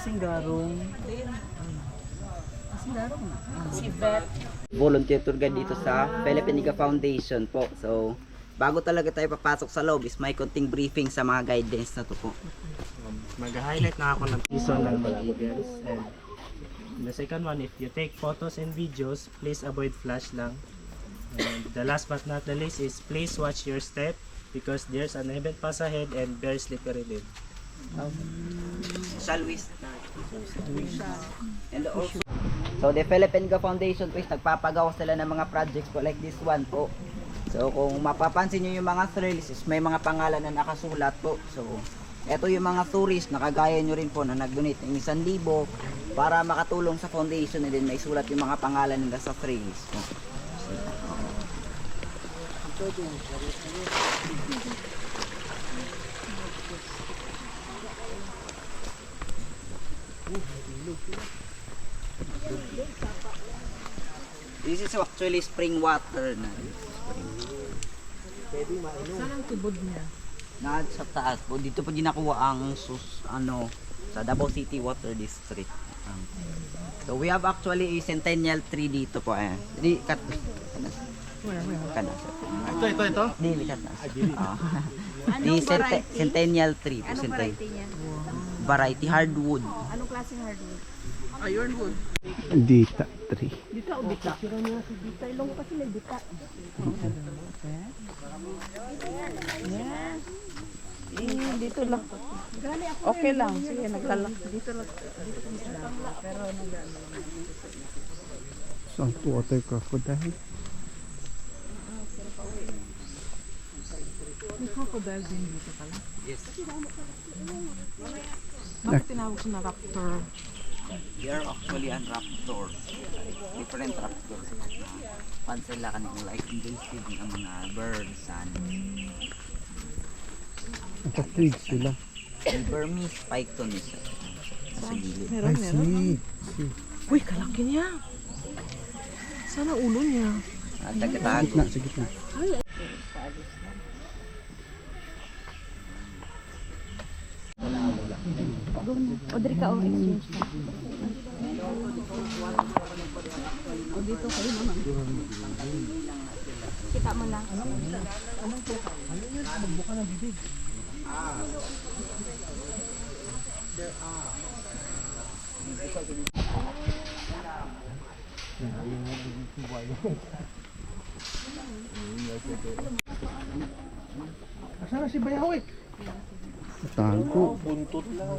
Kasing garong. Kasing garong na. Si Vet. Volunteer tour guide dito sa Philippine Foundation po. So, bago talaga tayo papasok sa loob is may konting briefing sa mga guidance na to po. Mag-highlight na ako ng season ng mga eagles. And the second one, if you take photos and videos, please avoid flash lang. And the last but not the least is please watch your step because there's an event pass ahead and very slippery lane. Shall we start? And also, so the Philippine Foundation po is nagpapagawa sila ng mga projects po like this one po. So kung mapapansin nyo yung mga thrills is may mga pangalan na nakasulat po. So eto yung mga tourist na kagaya nyo rin po na nag-donate ng 1,000 para makatulong sa foundation and then may sulat yung mga pangalan nila sa thrills po. This is actually spring water na. Saan ang tubod niya? Na sa taas po. Dito po ginakuha ang sa Davao City Water District. So we have actually a centennial tree dito po. Ayan. Di kat. Kana. Ito? Dili kat na. Anong variety? Centennial tree po. Anong variety niya? Variety hardwood. Anong klaseng hardwood? Ironwood. Dita tree. Dito o dita? Dita, ilong kasi may dita. Yan. Dito lang. Okay lang. Sige, naglalak. Dito lang. Dito kami sa dagat. Pero Saltwater crocodile. may crocodile din dito pala. Yes. Bakit tinawag siya na raptor? They are actually an raptor. Different raptors. Pan sila kanina like invasive ng mga birds and Nakatrig sila. yung Burmese python isa. Sa gilid. Meron. Snake. Uy, kalaki niya. Sana ulo niya. Taga-tago. Sa gitna. O, diri ka o, exchange ka. O dito kayo naman. Kita mo lang. Asan si Bayawik? Tago. Buntot lang.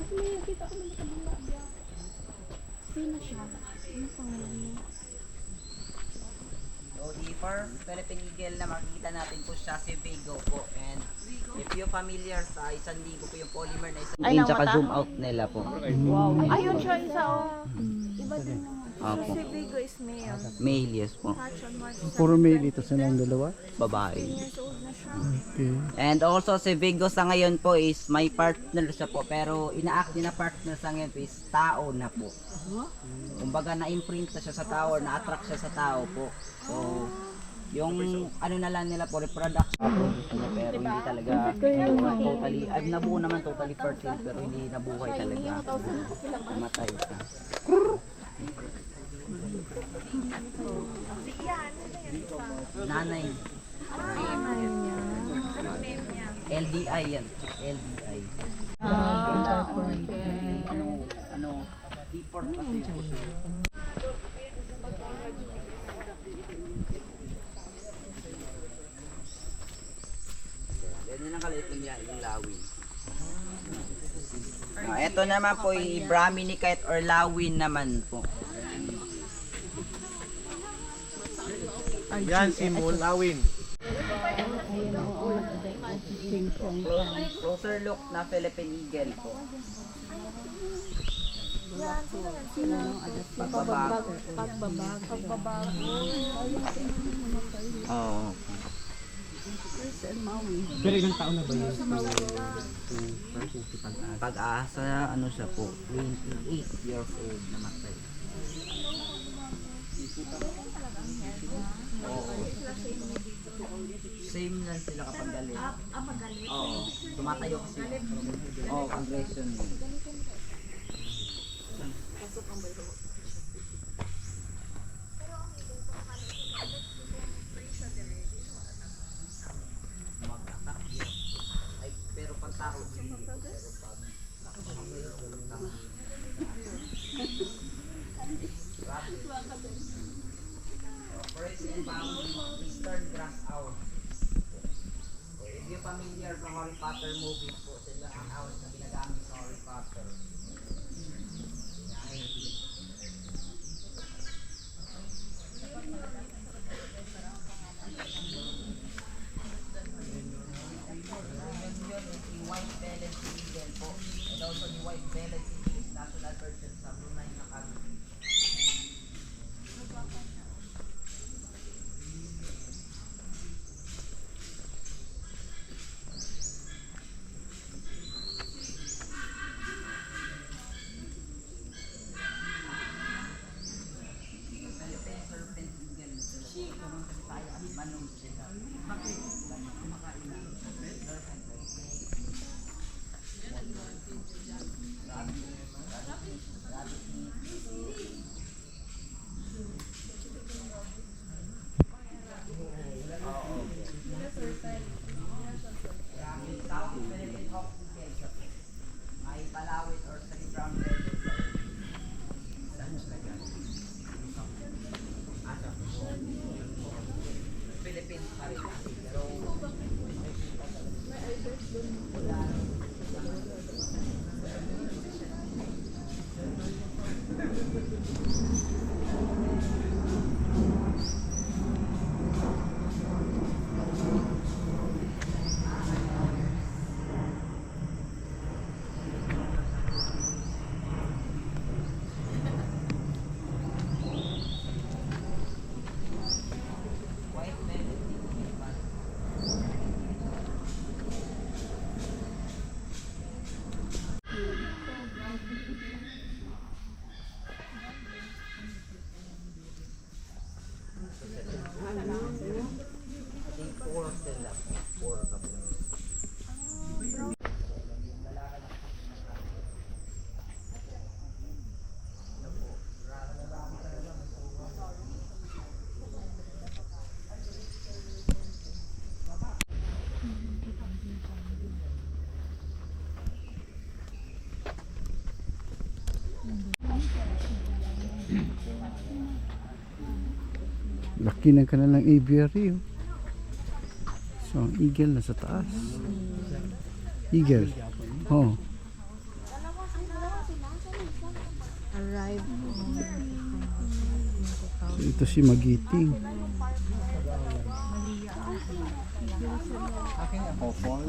Kasi may nakita ko ng kabila niya. Sino siya? Ano pangalan niya? So the first Philippine eagle na makikita natin po siya si Vigo po. And if you familiar sa 1,000 po yung polymer na isang Ay, nang tsaka mata? zoom out nila po. Wow. Ayun siya isa o. Iba din naman. Opo. Si Vigo is male. Male, yes po. Hatch on March Puro male dito sa nang dalawa. Babae. 10 years old na siya. Okay. And also si Vigo sa ngayon po is may partner siya po. Pero ina-act din na partner sa ngayon po is tao na po. Kumbaga na-imprint na siya sa tao or na-attract siya sa tao po. So, yung ano na lang nila po, reproduction po niya, pero hindi talaga totally, nabuo naman totally fertile pero hindi nabuhay talaga. Namatay siya. Nanay. LDI yan. LDI. Ano, deport kasi po siya. Ganyan ang kalit yung lawin. Ito naman po yung Brahminicate or lawin naman po. Yan si Mulawin. Closer look na Philippine eagle po. Pagbabago. Oo. Pero ilang taon na ba yun? Pag-asa, ano siya po, 28 years old namatay. Oo. Same lang sila kapag galit. Oo. Tumatayo kasi. Oo, aggression. Forest and Bound, Eastern Grass Owl. If you're familiar from Harry Potter movies po, sila ang owls na ginagamit sa Harry Potter. Yung white-bellied eagle po. And also the white-bellied eagle is national bird sa Brunei na country. Philippine serpent eagle. Kumang sa tayo at manong sila. Kumakain ng serpent. South Philippine hawk eagle. May palawit or sa brown belly. Philippines pa rin. Pero white belly. I think 4 sila. 4 ka po. Laki ng kanilang aviary. Oh. So, ang eagle nasa taas. Eagle. Oh. Arrive. So, ito si Magiting. Aking ako, Paul.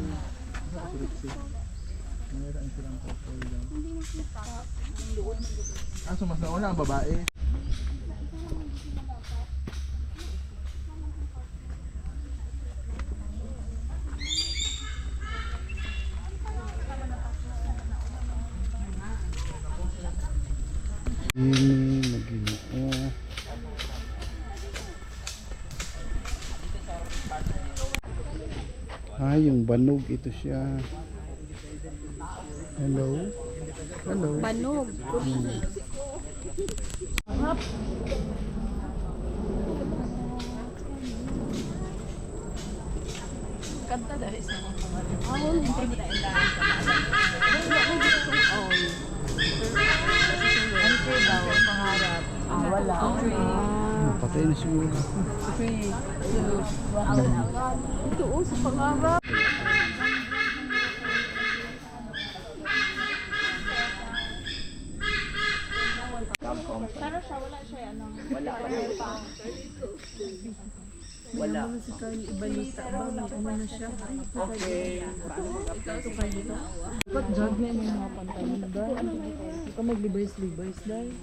Meron silang couple daw. Ah, so mas nauna ang babae. Ini, Maginoo. Ah, yung banog ito siya. Hello? Hello? Banog. Kanta dahil sa mga pangalan. Oh, hindi mo tayo lang. Entry daw, pangarap. Wala. Patay na siguro. 3, 2, 1. Ito, sa pangarap. Pero siya, wala siya, ano? Wala Wala. Si Carly, ibalita ba? May ano na siya. Okay. Ito kayo dito. Ba't jog na yung mga pantalon dahil? Ito mag-libers-libers dahil.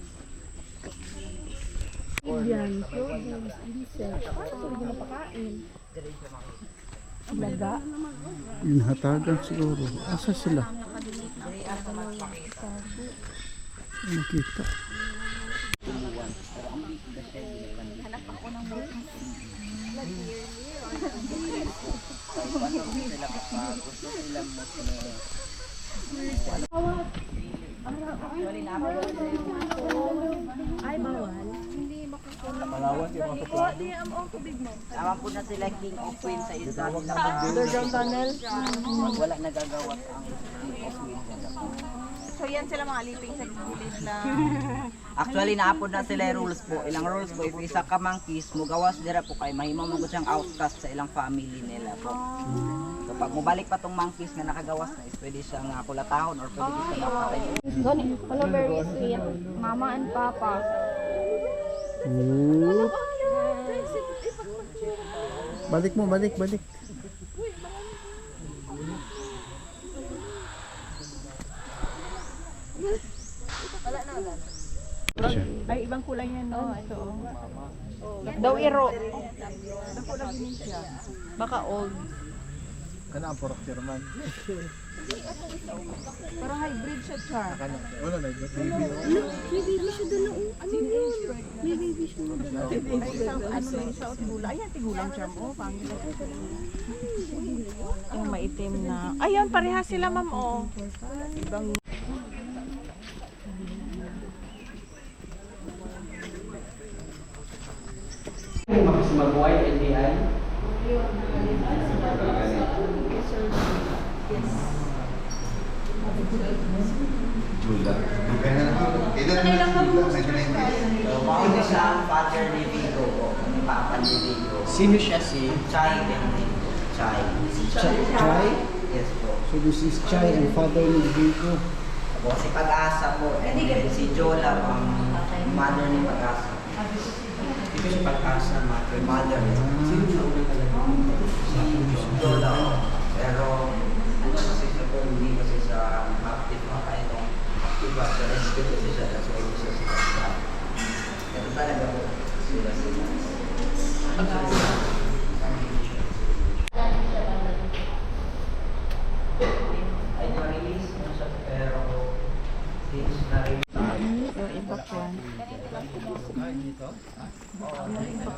Yan, James, Diesel. Ano hindi napakain? Laga. Yung hatagan siguro. Asa sila? Nakita. Ay, bawal. Hindi makukuha. Malawan yung mga suplado. Tama po na sila king of queen sa isla nila. Underground tunnel. Wala nagagawa ang king of queen. So yan sila mga liping sa gilid lang. Actually, naapod na sila yung rules po. Ilang rules po, if isa ka monkeys, mugawas dira po kay mahimo mo siyang outcast sa ilang family nila po. So pag mubalik pa tong monkeys nga nakagawas na, is pwede siyang kulatahon or pwede siya mapatay. Gani, hello, very sweet. Mama and Papa. Ooh. Balik mo, balik. Ay, ibang kulay yan, no? Ito. Daw iro. Ang kulay din siya. Baka old. Kana ang pork German. Parang hybrid siya, Char. Kana. Wala na. Baby. May baby siya doon. Ano yun? May baby siya doon. Ay, isang, ano na yung south gula. Ayan, tigulang siya mo. Pangit. Yung maitim na. Ayun, parehas sila, ma'am, oh. Ibang Mag-white NDI. Mauna siya ang father ni Vigo po. Ang papa ni Vigo. Sino siya si? Chai Beng. Chai. Chai? Yes po. So this is Chai and father ni Vico. Po, si Pag-asa po. And then si Jola ang mother ni Pag-asa. Ito si Pag-asa, mother. Si Jola. Pero ano kasi siya po, hindi kasi siya active mga kayo nung active ba siya. Rescue kasi siya. That's why siya si Pag-asa. Ito talaga po. Sila. Ay, na-release na siya pero since na-release yung iba po.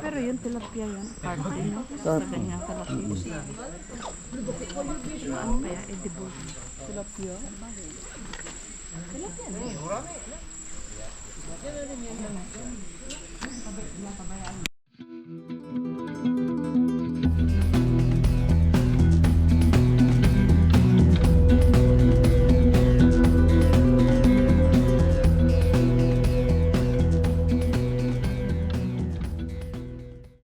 Pero yun, tilapia yan. Party, no? Sa ganyan kalaki. Ano kaya? Edible. Tilapia. Tilapia.